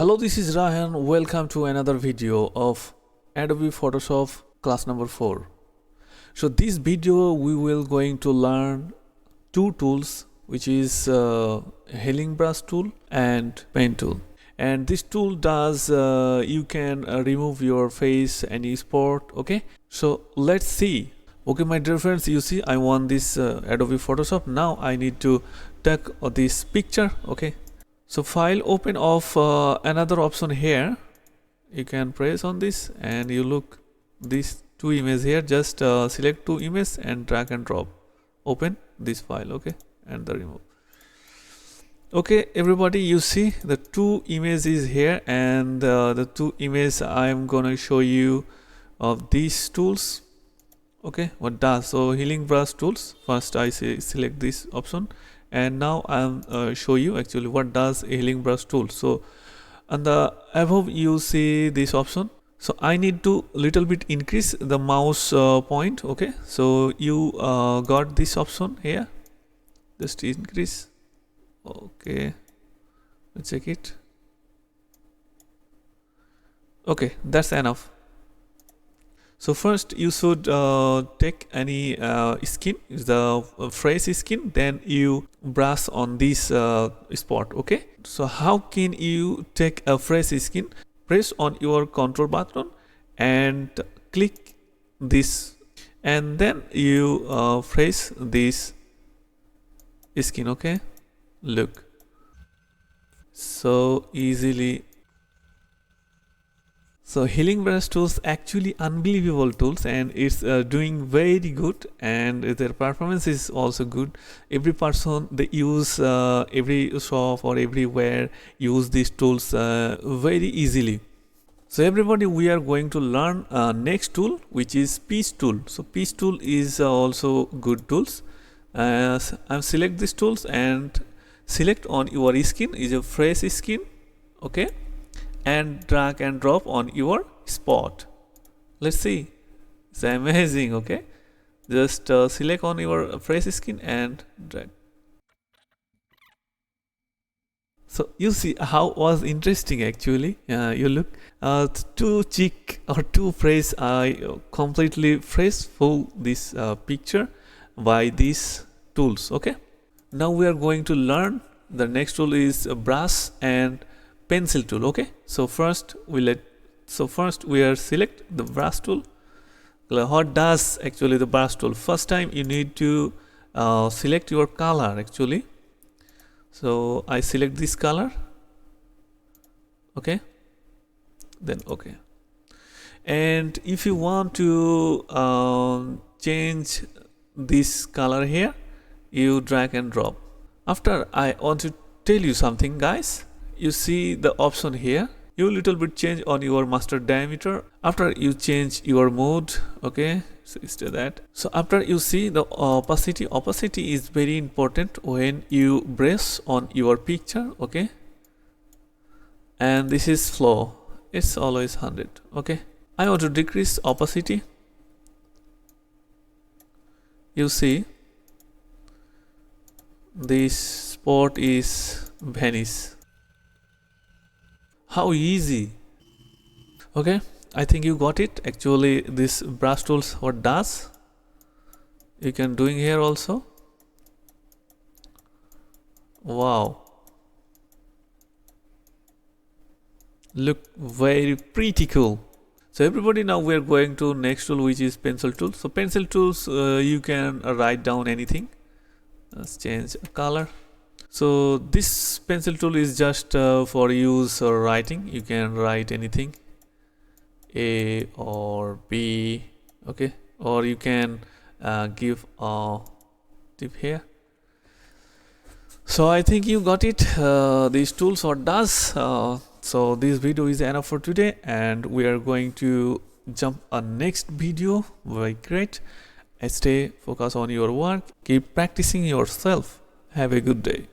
Hello, this is Rahan. Welcome to another video of Adobe Photoshop class number 4. So this video we will going to learn two tools, which is healing brush tool and pen tool. And this tool does you can remove your face any spot. Okay, so let's see. Okay, my dear friends, you see I want this Adobe Photoshop. Now I need to take this picture. Okay, so file, open of another option here. You can press on this and you look these two images here. Just select two images and drag and drop. Open this file, okay, and the remove. Okay, everybody, you see the two images here, and the two images I am gonna show you of these tools. Okay, what does so healing brush tools? First I say select this option, and now I'll show you actually what does a healing brush tool. So on the above you see this option. So I need to little bit increase the mouse point. Okay, so you got this option here, just increase. Okay, let's check it. Okay, that's enough. So first you should take any skin, the fresh skin, then you brush on this spot. Okay, so how can you take a fresh skin? Press on your control button and click this, and then you press this skin. Okay, look, so easily. So healing brush tools actually unbelievable tools, and it's doing very good, and their performance is also good. Every person they use, every shop or everywhere use these tools very easily. So everybody, we are going to learn next tool, which is piece tool. So piece tool is also good tools. I'm select these tools and select on your skin is a fresh skin. Okay, and drag and drop on your spot. Let's see, it's amazing. Okay, just select on your fresh skin and drag. So you see how was interesting actually. You look two cheek or two face completely fresh full this picture by these tools. Okay, now we are going to learn the next tool is brush and pencil tool. Okay, so first we are select the brush tool. What does actually the brush tool? First time you need to select your color actually. So I select this color. Okay, then okay, and if you want to change this color here, you drag and drop. After, I want to tell you something, guys. You see the option here, you little bit change on your master diameter. After you change your mode. Okay, so it's that. So after you see the opacity is very important when you brush on your picture. Okay, and this is flow, it's always 100. Okay, I want to decrease opacity. You see this spot is vanish. How easy. Okay, I think you got it. Actually this brush tools what does, you can doing here also. Wow, look very pretty cool. So everybody, now we are going to next tool, which is pencil tool. So pencil tools, you can write down anything. Let's change color. So this pencil tool is just for use or writing. You can write anything, A or B. Okay, or you can give a tip here. So I think you got it. These tools what does. So this video is enough for today, and we are going to jump a next video. Very great. Stay focused on your work, keep practicing yourself. Have a good day.